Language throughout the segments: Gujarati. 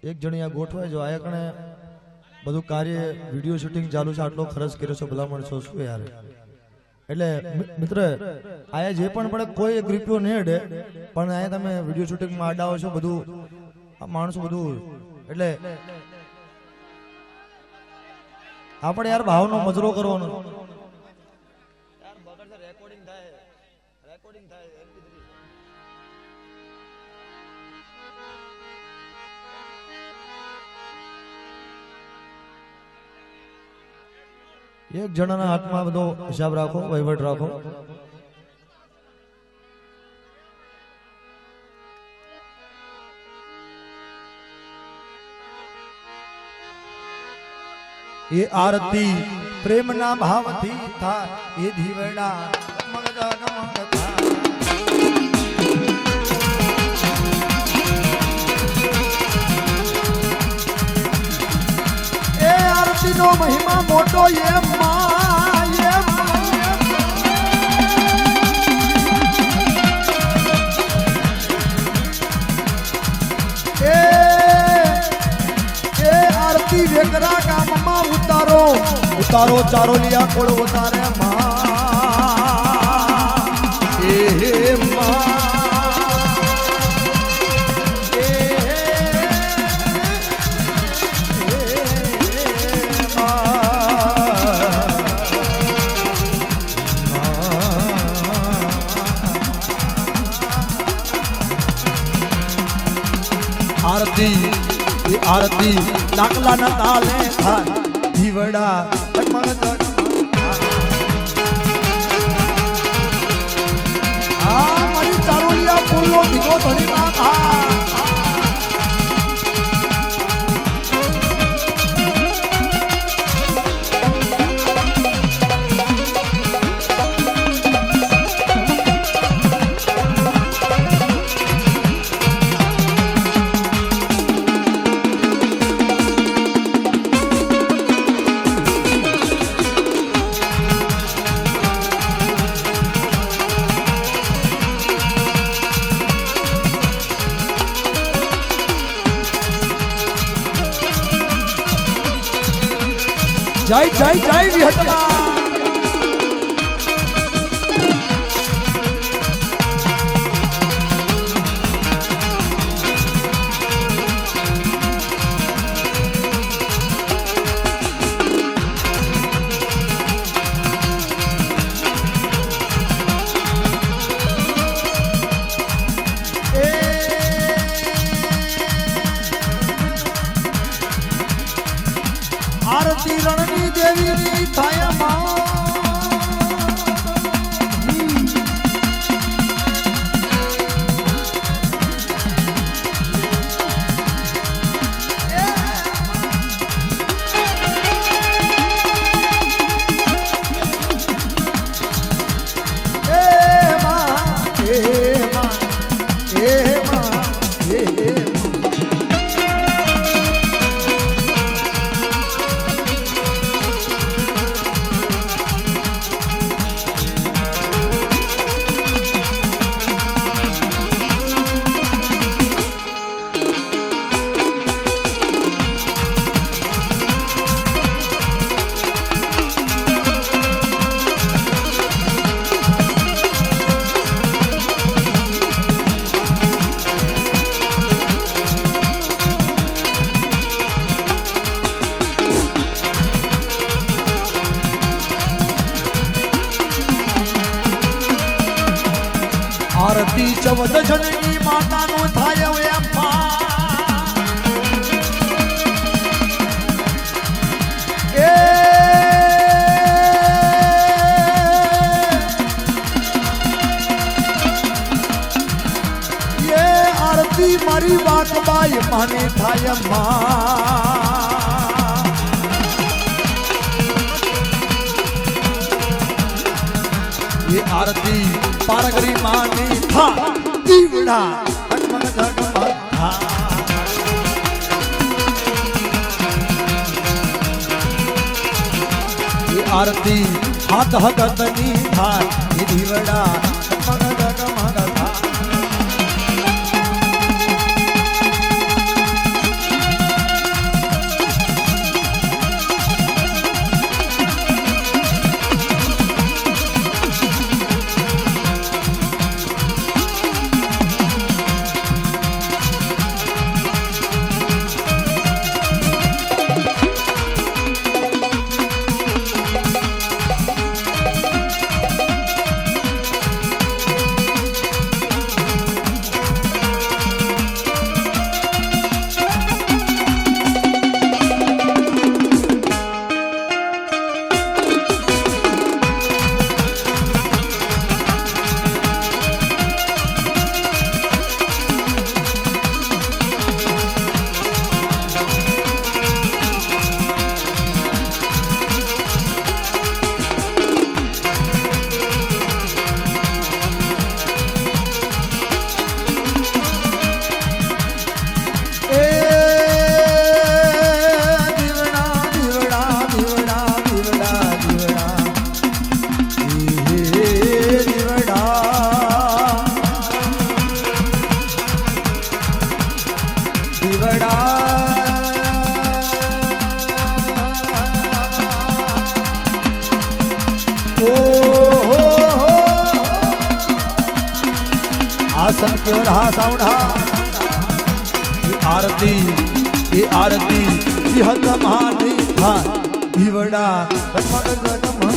એક જણી આ ગોઠવાય જો આયા કણે બધું કાર્ય વિડિયો શૂટિંગ ચાલુ છે આટલો ખર્ચ કર્યો છે ભલામણ છો શું યાર એટલે મિત્ર આયા જે પણ પડે કોઈ એક રૂપિયો નહીં અડે પણ આયા તમે વિડિયો શૂટિંગ માં આડાવો છો બધું આ માણસો બધું એટલે આપણે યાર ભાવનો મજરો કરવાનો યાર બગડ છે રેકોર્ડિંગ થાય એક જણાના હાથમાં બધો હિસાબ રાખો વહીવટ રાખો ये आरती प्रेम ना भावती था ये धीवड़ा मंगता मंगता ये आरती नो महिमा मोटो ये वेकरा का मम्मा उतारो उतारो चारो लिया कोड़ उतारे माँ ए माँ आरती आरती डाकला न ताले था धीवड़ा जगमग मारी चारोलिया फूलो दिखो थोड़ी बात जय जय जय विहतला आरती रणनी देवी नी थाया मां आरती चौद जननी माता नो थायो एम्मा ये आरती मारी बात बाई माने थाय मां ये आरती पारगरी मानी था दीवड़ा जगमग जगमग था ये आरती हाथ हथनी था ये दीवड़ा जगमग जगमग था केवल हा साउंड हा ये आरती हत मानी था ईवड़ा जगमग जगमग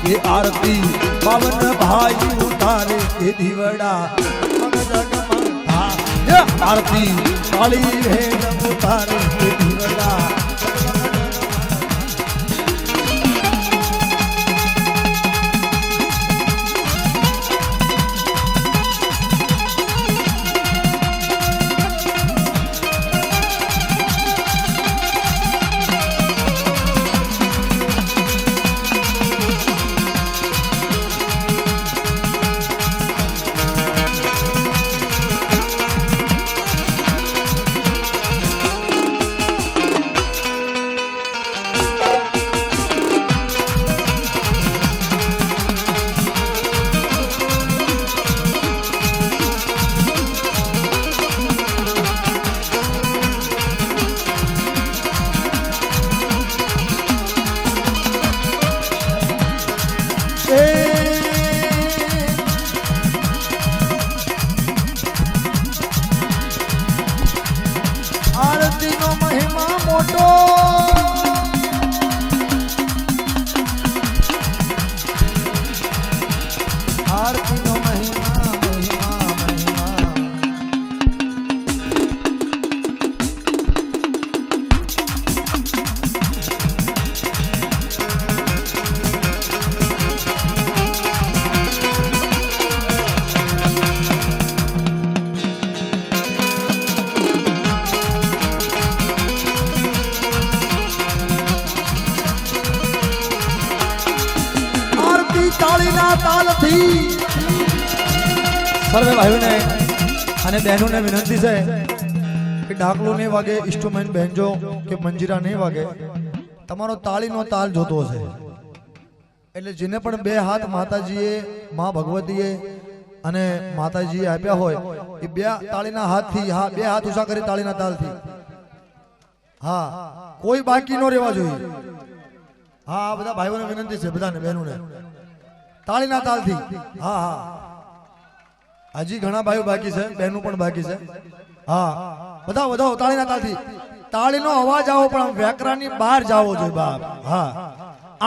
ये आरती पावन भाई उतारे ये दीवड़ा ये आरती काली है उतारे ये दीवड़ा सर्वे भाइयों ने અને બહેનોને વિનંતી છે કે ડાકલો નહીં વાગે, ઇન્સ્ટ્રુમેન્ટ બેન્જો કે મંજીરા નહીં વાગે, તમારો તાળીનો તાલ જોતો છે. એટલે જેને પણ બે હાથ માતાજીએ માં ભગવતીએ અને માતાજીએ આપ્યા હોય એ બે તાળીના હાથથી, હા બે હાથ ઊંચા કરી તાળીના તાલથી, હા કોઈ બાકી ન રહેવા જોઈએ. હા આ બધા ભાઈઓને વિનંતી છે, બધાને બહેનોને તાળીના તાલથી. હા હા હજી ઘણા ભાઈઓ બાકી છે, બહેનો પણ બાકી છે. હા બધા વધાવો તાળીના તાલથી. તાળીનો અવાજ આવો પણ આમ વેકરાની બહાર જાવો જોઈએ બાપ. હા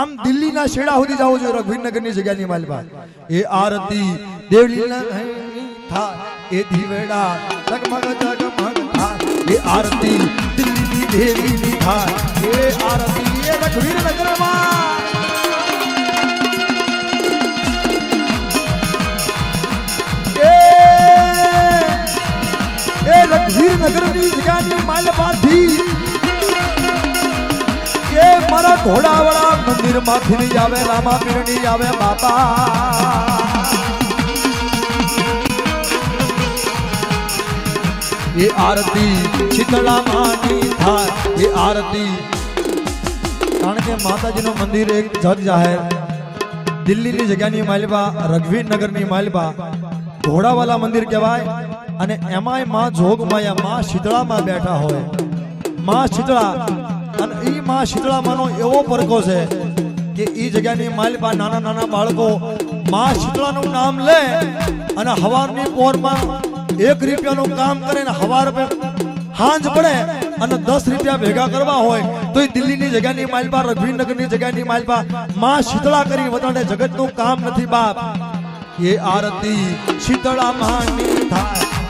આમ દિલ્હીના શેડા સુધી જાવો જોઈએ, રઘુવીરનગરની જગ્યાની માલી બાપ. એ આરતી દેવલીના થા એ દીવેડા જગમગ જગમગ થા. એ આરતી દિલ્હીની દેવીની થા. એ આરતી એ રઘુવીરનગરમાં ઘોડાવાળા મંદિર માંથી આવે રામા પીરની આવે બાપા ये आरती शीतला मानी था ये आरती कारण के माताजी नो मंदिर एक जग जाहिर दिल्ली ની જગ્યાની માલબા રઘવીર નગરની માલબા ઘોડાવાલા મંદિર કહેવાય અને એમાંય માં જોગમાયા માં શીતળામાં બેઠા હોય માં શીતળા અને ઈ માં શીતળામાંનો એવો પરકો છે કે ઈ જગ્યાની માલબા નાના નાના બાળકો માં શીતળાનું નામ લે અને હવારની પોરમાં 1 રૂપિયાનું કામ કરે ને હવાર पे હાંજ પડે અને 10 રૂપિયા ભેગા કરવા હોય તો એ દિલ્હીની જગ્યાની માલબા રઘવીર નગરની જગ્યાની માલબા માં શીતળા કરી વતાડે જગતનું કામ નથી બાપ ये आरती शीतला मानी था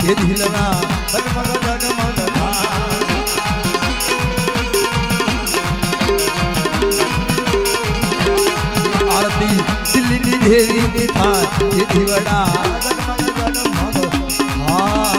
ये दिलना जगमग जगमग था आरती दिल्ली नी घेरी नी था ये दिवड़ा जगमग जगमग हाँ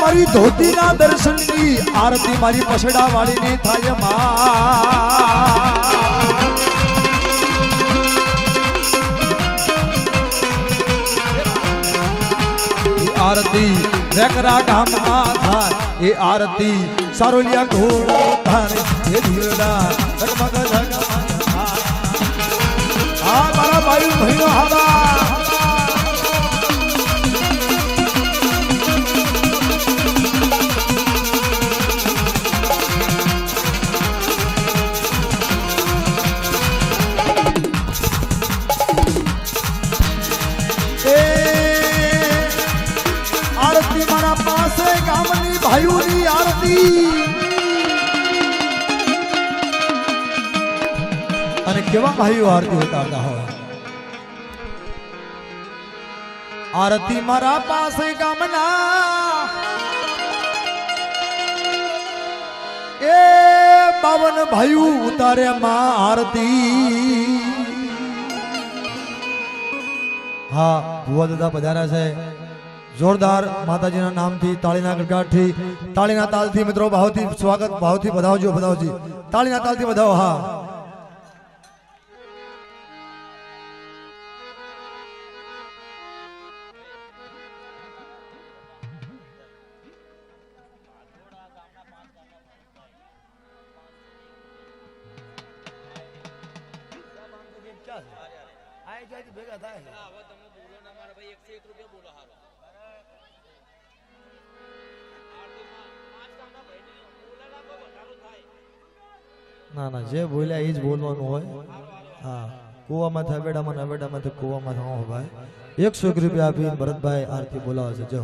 मारी धोती ना दर्शन की आरती मारी पसड़ा वाली ने थाय आरती रेकरा गाम था ये आरती सारोलिया घोड़ा थाने ये धीरना जगमग जगमग आ मारा भाई भैया हवा भाईओनी आरती अने केवा भाईओ आरती उतारता हो आरती मारा पासे गामना ए बावन भाईओ उतारे मां आरती हाँ भुवा दादा पधारा है जोरदार माताजीना नामथी ताळीना गड़गड़ाटथी ताळीना तालथी मित्रों भावथी स्वागत भावथी बधावजो बधावजी ताळीना तालथी बधाओ हाँ ना ना जे बोल्या એ જ બોલવાનું હોય હા કુવામાં થવેડામાં નવેડામાં તો કુવામાં થવો ભાઈ 101 રૂપિયા આપી ભરતભાઈ આરતી બોલાવે છે જો